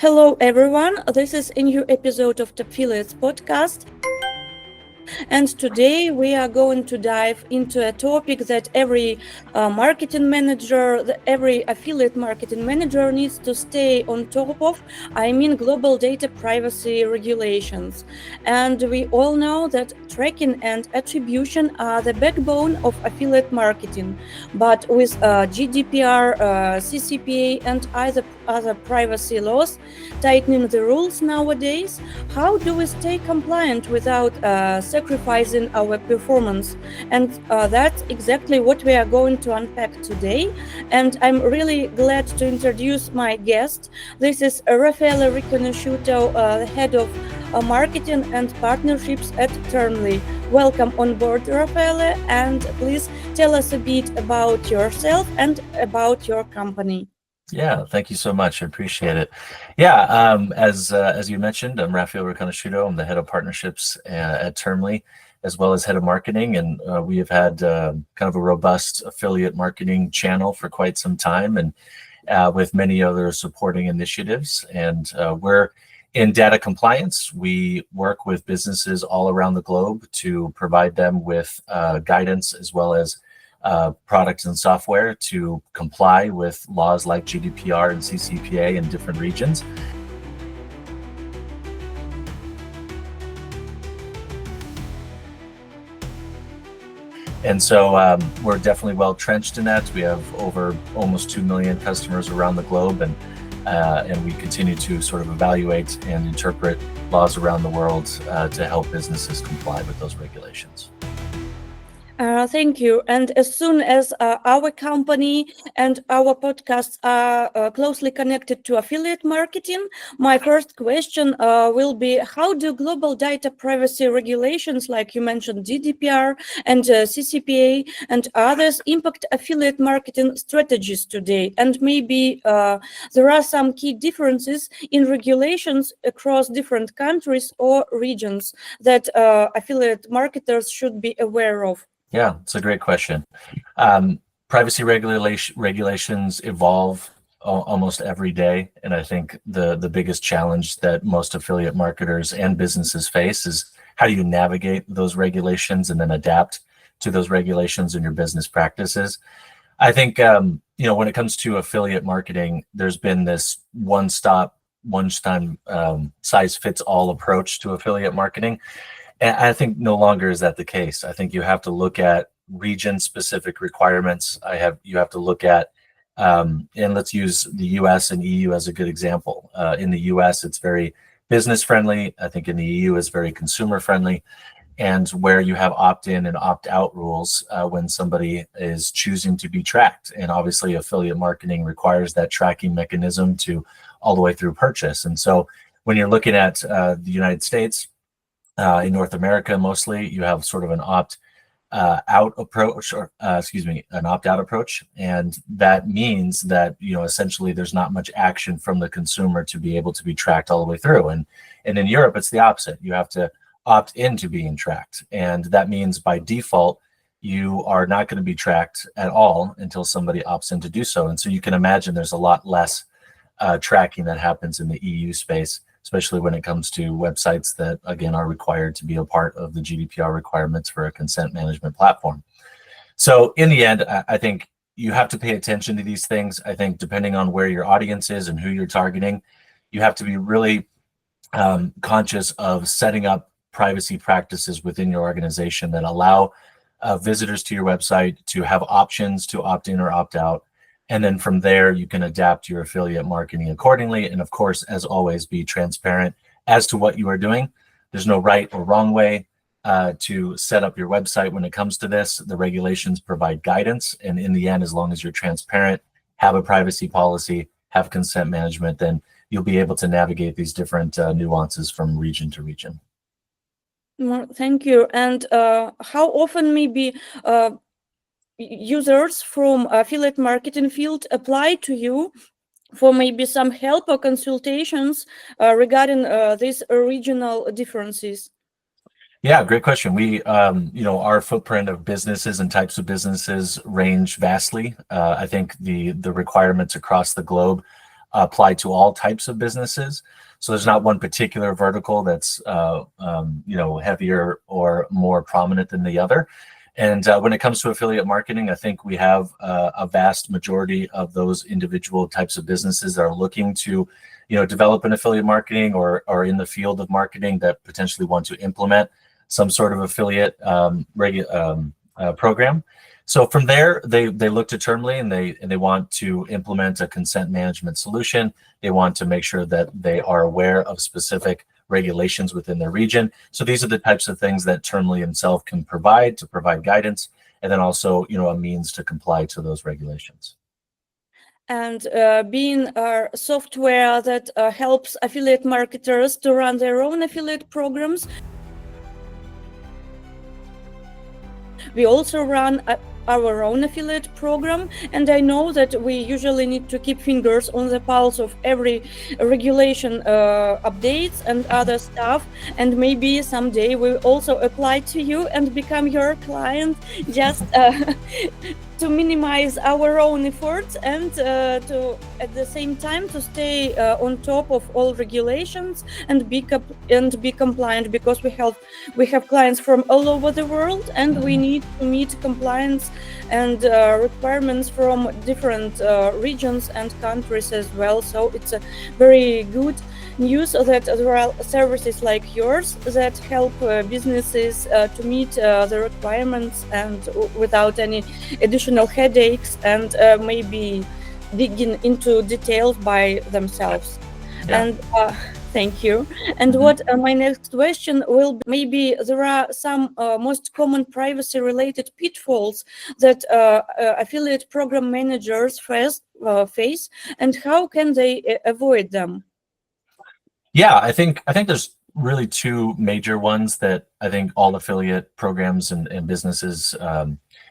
Hello, everyone. This is a new episode of Tapfiliate's podcast. And today we are going to dive into a topic that every marketing manager, every affiliate marketing manager needs to stay on top of. I mean, global data privacy regulations. And we all know that tracking and attribution are the backbone of affiliate marketing. But with GDPR, CCPA, and other privacy laws tightening the rules nowadays, how do we stay compliant without sacrificing our performance? And that's exactly what we are going to unpack today. And I'm really glad to introduce my guest. This is Raffaele Riconosciuto, the head of marketing and partnerships at Termly. Welcome on board, Raffaele, and please tell us a bit about yourself and about your company. Yeah, thank you so much. I appreciate it. Yeah, as you mentioned, I'm Raffaele Riconosciuto. I'm the head of partnerships at Termly, as well as head of marketing, and we have had kind of a robust affiliate marketing channel for quite some time, and with many other supporting initiatives. And we're in data compliance. We work with businesses all around the globe to provide them with guidance as well as products and software to comply with laws like GDPR and CCPA in different regions. And so we're definitely well trenched in that. We have over almost 2 million customers around the globe, and we continue to sort of evaluate and interpret laws around the world to help businesses comply with those regulations. Thank you. And as soon as our company and our podcasts are closely connected to affiliate marketing, my first question will be, how do global data privacy regulations, like you mentioned, GDPR and CCPA and others, impact affiliate marketing strategies today? And maybe there are some key differences in regulations across different countries or regions that affiliate marketers should be aware of. Yeah, it's a great question. Privacy regulations evolve almost every day, and I think the biggest challenge that most affiliate marketers and businesses face is how do you navigate those regulations and then adapt to those regulations in your business practices. I think when it comes to affiliate marketing, there's been this one-time size-fits-all approach to affiliate marketing. And I think no longer is that the case. I think you have to look at region-specific requirements. You have to look at, and let's use the US and EU as a good example. In the US, it's very business-friendly. I think in the EU, it's very consumer-friendly. And where you have opt-in and opt-out rules when somebody is choosing to be tracked. And obviously, affiliate marketing requires that tracking mechanism to all the way through purchase. And so when you're looking at the United States, in North America, mostly, you have sort of an opt-out approach, or an opt-out approach, and that means that essentially there's not much action from the consumer to be able to be tracked all the way through. And in Europe, it's the opposite. You have to opt into being tracked, and that means by default you are not going to be tracked at all until somebody opts in to do so. And so you can imagine there's a lot less tracking that happens in the EU space, especially when it comes to websites that, again, are required to be a part of the GDPR requirements for a consent management platform. So in the end, I think you have to pay attention to these things. I think depending on where your audience is and who you're targeting, you have to be really conscious of setting up privacy practices within your organization that allow visitors to your website to have options to opt in or opt out. And then from there, you can adapt your affiliate marketing accordingly. And of course, as always, be transparent as to what you are doing. There's no right or wrong way to set up your website when it comes to this. The regulations provide guidance. And in the end, as long as you're transparent, have a privacy policy, have consent management, then you'll be able to navigate these different nuances from region to region. Well, thank you. And how often maybe users from affiliate marketing field apply to you for maybe some help or consultations regarding these regional differences? Yeah, great question. We, our footprint of businesses and types of businesses range vastly. I think the requirements across the globe apply to all types of businesses. So there's not one particular vertical that's heavier or more prominent than the other. And when it comes to affiliate marketing, I think we have a vast majority of those individual types of businesses that are looking to, develop an affiliate marketing or in the field of marketing that potentially want to implement some sort of affiliate program. So from there, they look to Termly and they want to implement a consent management solution. They want to make sure that they are aware of specific regulations within their region. So these are the types of things that Termly himself can provide to provide guidance, and then also, a means to comply to those regulations. And being a software that helps affiliate marketers to run their own affiliate programs, we also run our own affiliate program, and I know that we usually need to keep fingers on the pulse of every regulation updates and other stuff, and maybe someday we'll also apply to you and become your client, just to minimize our own efforts and to at the same time to stay on top of all regulations and be compliant, because we have clients from all over the world, and we need to meet compliance and requirements from different regions and countries as well. So it's a very good news that there are services like yours that help businesses to meet the requirements and without any additional headaches, and maybe digging into details by themselves. Yeah. And thank you. And what my next question will be, maybe there are some most common privacy related pitfalls that affiliate program managers face, and how can they avoid them? Yeah, I think there's really two major ones that I think all affiliate programs and businesses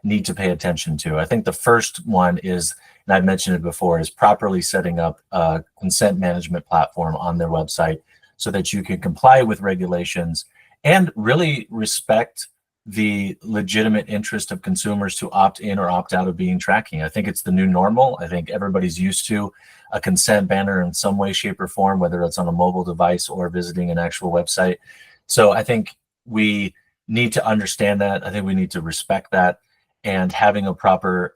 need to pay attention to. I think the first one is, and I've mentioned it before, is properly setting up a consent management platform on their website so that you can comply with regulations and really respect the legitimate interest of consumers to opt in or opt out of being tracking. I think it's the new normal. I think everybody's used to a consent banner in some way, shape, or form, whether it's on a mobile device or visiting an actual website. So I think we need to understand that. I think we need to respect that, and having a proper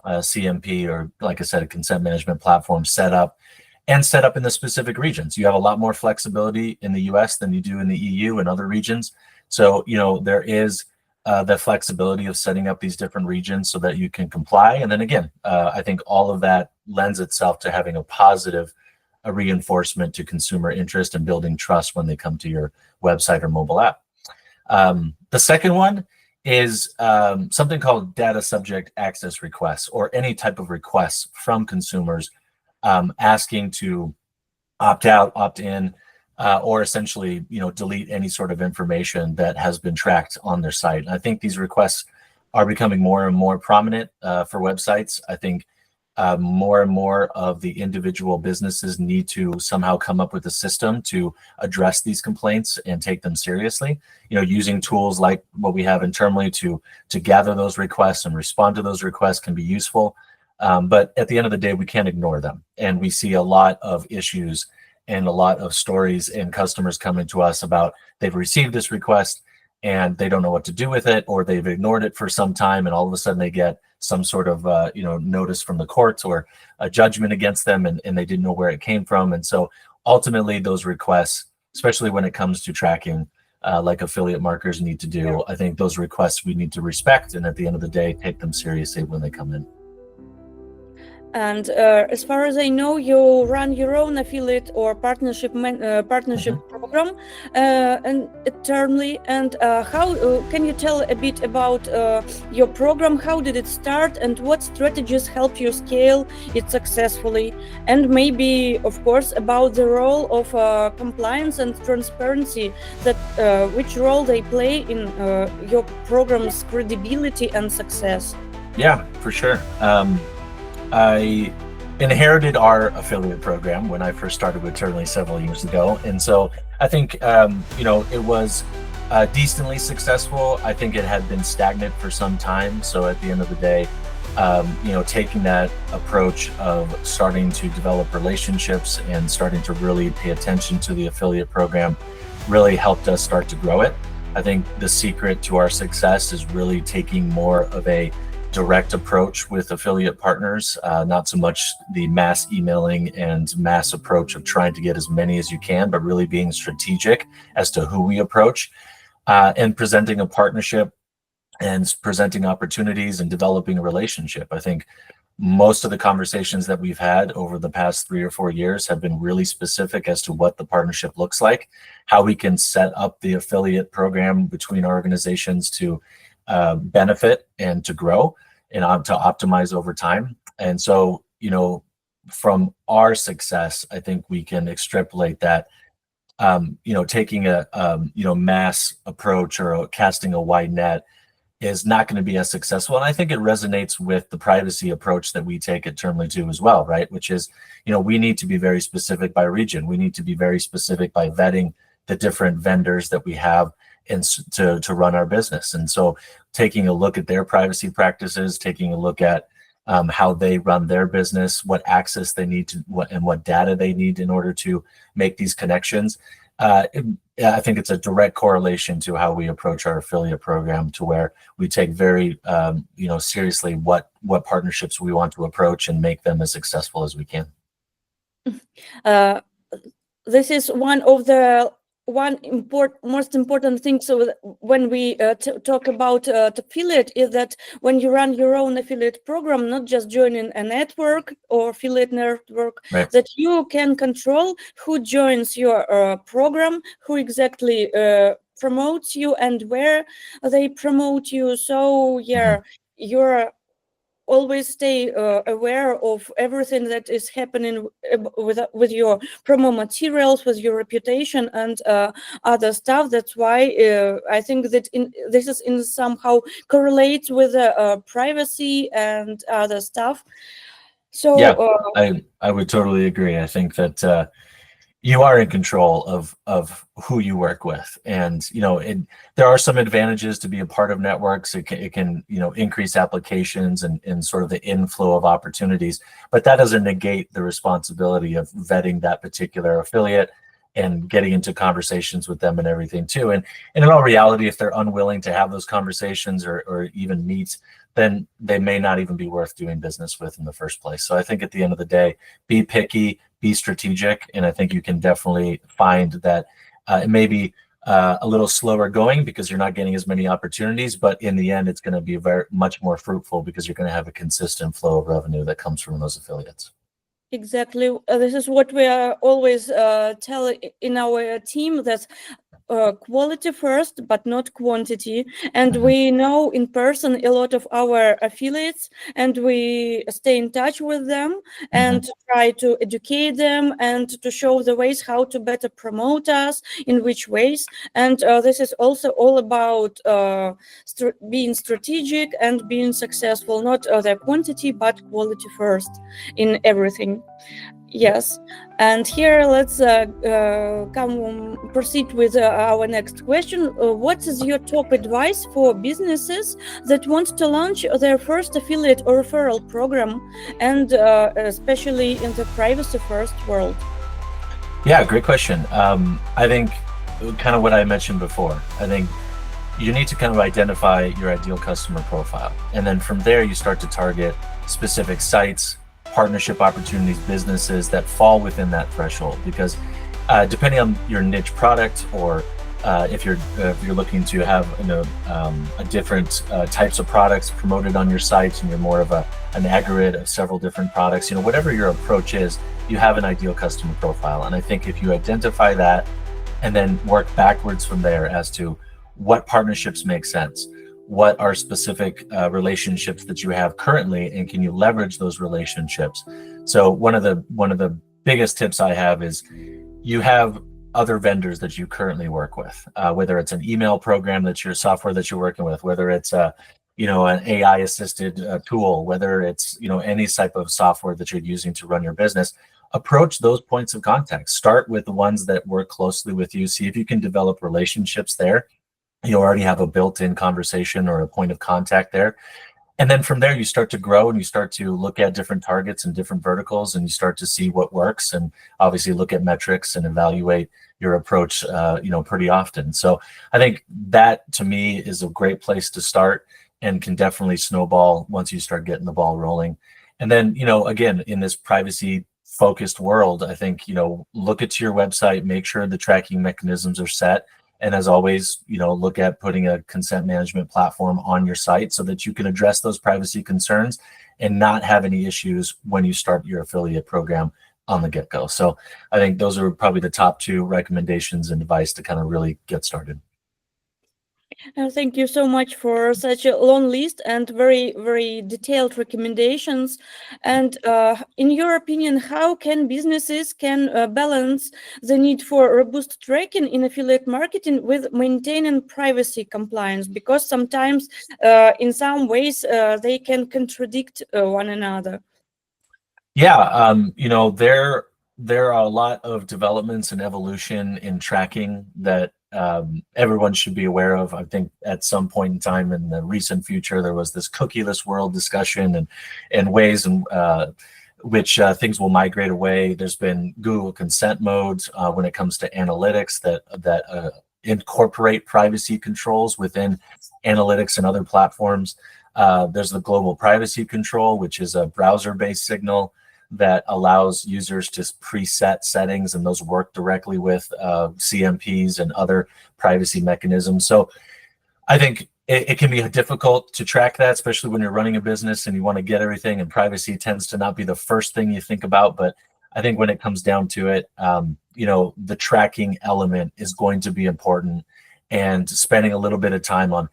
CMP, or like I said, a consent management platform set up in the specific regions. You have a lot more flexibility in the US than you do in the EU and other regions. So, there is the flexibility of setting up these different regions so that you can comply. And then again, I think all of that lends itself to having a positive reinforcement to consumer interest and building trust when they come to your website or mobile app. The second one is something called data subject access requests, or any type of requests from consumers asking to opt out, opt in, or essentially, delete any sort of information that has been tracked on their site. And I think these requests are becoming more and more prominent for websites. I think more and more of the individual businesses need to somehow come up with a system to address these complaints and take them seriously. Using tools like what we have internally to gather those requests and respond to those requests can be useful. But at the end of the day, we can't ignore them. And we see a lot of issues and a lot of stories and customers coming to us about they've received this request and they don't know what to do with it, or they've ignored it for some time, and all of a sudden they get some sort of notice from the courts or a judgment against them, and they didn't know where it came from. And so ultimately those requests, especially when it comes to tracking, like affiliate marketers need to do, I think those requests we need to respect, and at the end of the day, take them seriously when they come in. And as far as I know, you run your own affiliate or partnership program and internally. And how can you tell a bit about your program? How did it start, and what strategies helped you scale it successfully? And maybe, of course, about the role of compliance and transparency, that which role they play in your program's credibility and success. Yeah, for sure. I inherited our affiliate program when I first started with Termly several years ago. And so I think, it was decently successful. I think it had been stagnant for some time. So at the end of the day, taking that approach of starting to develop relationships and starting to really pay attention to the affiliate program really helped us start to grow it. I think the secret to our success is really taking more of a direct approach with affiliate partners, not so much the mass emailing and mass approach of trying to get as many as you can, but really being strategic as to who we approach, and presenting a partnership and presenting opportunities and developing a relationship. I think most of the conversations that we've had over the past 3 or 4 years have been really specific as to what the partnership looks like, how we can set up the affiliate program between our organizations to benefit and to grow and to optimize over time. And so, from our success, I think we can extrapolate that, taking a, mass approach or casting a wide net is not going to be as successful. And I think it resonates with the privacy approach that we take at Termly too as well, right? Which is, we need to be very specific by region. We need to be very specific by vetting the different vendors that we have and to run our business. And so taking a look at their privacy practices, taking a look at how they run their business, what access they need to, what data they need in order to make these connections. I think it's a direct correlation to how we approach our affiliate program, to where we take very, seriously what partnerships we want to approach and make them as successful as we can. This is one of the most important things. So when we talk about affiliate, is that when you run your own affiliate program, not just joining a network or affiliate network, right, that you can control who joins your program, who exactly promotes you, and where they promote you. So you're always stay aware of everything that is happening with your promo materials, with your reputation, and other stuff. That's why I think that this is in somehow correlates with privacy and other stuff. So I would totally agree. I think that you are in control of who you work with, and there are some advantages to be a part of networks. It can increase applications and sort of the inflow of opportunities, but that doesn't negate the responsibility of vetting that particular affiliate and getting into conversations with them and everything too. And in all reality, if they're unwilling to have those conversations or even meet, then they may not even be worth doing business with in the first place. So I think at the end of the day, be picky, be strategic, and I think you can definitely find that it may be a little slower going because you're not getting as many opportunities, but in the end, it's going to be very much more fruitful because you're going to have a consistent flow of revenue that comes from those affiliates. Exactly. This is what we are always telling in our team, that quality first, but not quantity. And we know in person a lot of our affiliates, and we stay in touch with them and try to educate them and to show the ways how to better promote us, in which ways. And this is also all about being strategic and being successful, not the quantity, but quality first in everything. Yes, and here let's proceed with our next question. What is your top advice for businesses that want to launch their first affiliate or referral program, and especially in the privacy first world? Yeah, great question. I think kind of what I mentioned before. I think you need to kind of identify your ideal customer profile, and then from there you start to target specific sites, partnership opportunities, businesses that fall within that threshold. Because depending on your niche product, or if you're looking to have a different types of products promoted on your site, and you're more of an aggregate of several different products, whatever your approach is, you have an ideal customer profile. And I think if you identify that and then work backwards from there as to what partnerships make sense, what are specific relationships that you have currently, and can you leverage those relationships? So one of the biggest tips I have is, you have other vendors that you currently work with, whether it's an email program that's your software that you're working with, whether it's an AI assisted tool, whether it's any type of software that you're using to run your business. Approach those points of contact. Start with the ones that work closely with you. See if you can develop relationships there. You already have a built-in conversation or a point of contact there. And then from there, you start to grow and you start to look at different targets and different verticals, and you start to see what works, and obviously look at metrics and evaluate your approach, pretty often. So I think that to me is a great place to start, and can definitely snowball once you start getting the ball rolling. And then, again, in this privacy focused world, I think, look at your website, make sure the tracking mechanisms are set. And as always, look at putting a consent management platform on your site so that you can address those privacy concerns and not have any issues when you start your affiliate program on the get-go. So I think those are probably the top two recommendations and advice to kind of really get started. Thank you so much for such a long list and very, very detailed recommendations. And in your opinion, how can businesses balance the need for robust tracking in affiliate marketing with maintaining privacy compliance? Because sometimes, in some ways, they can contradict one another. Yeah, there are a lot of developments and evolution in tracking that everyone should be aware of. I think at some point in time in the recent future, there was this cookieless world discussion and ways in which things will migrate away. There's been Google consent modes when it comes to analytics that incorporate privacy controls within analytics and other platforms. There's the global privacy control, which is a browser-based signal that allows users to preset settings, and those work directly with CMPs and other privacy mechanisms. So I think it can be difficult to track that, especially when you're running a business and you want to get everything, and privacy tends to not be the first thing you think about. But I think when it comes down to it, the tracking element is going to be important, and spending a little bit of time on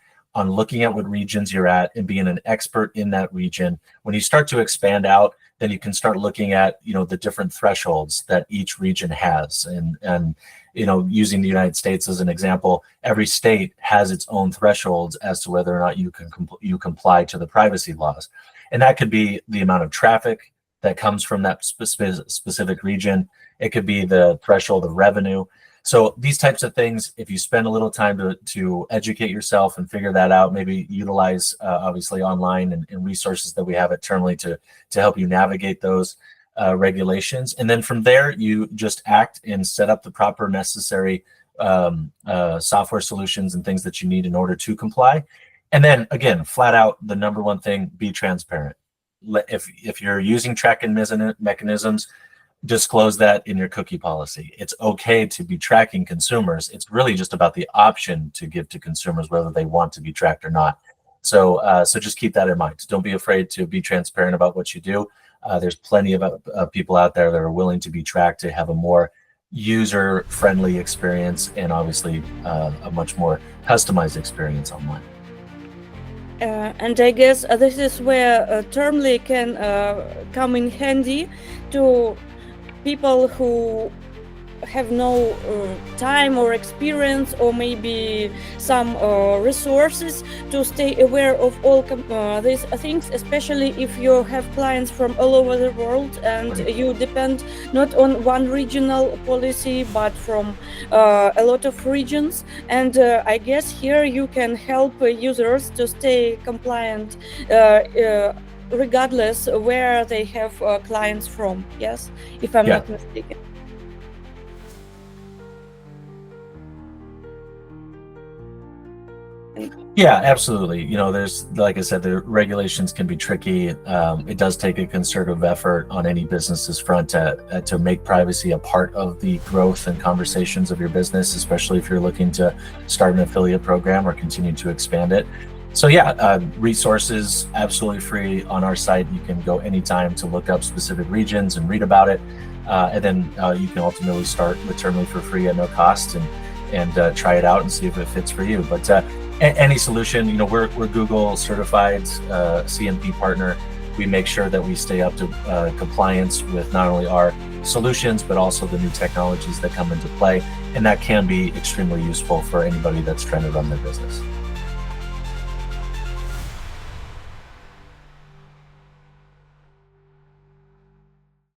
looking at what regions you're at and being an expert in that region. When you start to expand out, then you can start looking at, the different thresholds that each region has. And using the United States as an example, every state has its own thresholds as to whether or not you comply to the privacy laws. And that could be the amount of traffic that comes from that specific region. It could be the threshold of revenue. So these types of things, if you spend a little time to educate yourself and figure that out, maybe utilize obviously online and resources that we have internally to help you navigate those regulations. And then from there, you just act and set up the proper necessary software solutions and things that you need in order to comply. And then again, flat out, the number one thing, be transparent. If you're using tracking mechanisms, disclose that in your cookie policy. It's okay to be tracking consumers. It's really just about the option to give to consumers whether they want to be tracked or not. So just keep that in mind. Don't be afraid to be transparent about what you do. There's plenty of people out there that are willing to be tracked to have a more user-friendly experience, and obviously a much more customized experience online. And I guess this is where Termly can come in handy to people who have no time or experience, or maybe some resources to stay aware of all these things, especially if you have clients from all over the world and you depend not on one regional policy but from a lot of regions. And I guess here you can help users to stay compliant regardless where they have clients from. Yes, if I'm not mistaken. Yeah, absolutely. There's, like I said, the regulations can be tricky. It does take a concerted effort on any business's front to make privacy a part of the growth and conversations of your business, especially if you're looking to start an affiliate program or continue to expand it. So yeah, resources absolutely free on our site. You can go anytime to look up specific regions and read about it. And then you can ultimately start with Termly for free at no cost and try it out and see if it fits for you. But any solution, we're Google certified CMP partner. We make sure that we stay up to compliance with not only our solutions, but also the new technologies that come into play. And that can be extremely useful for anybody that's trying to run their business.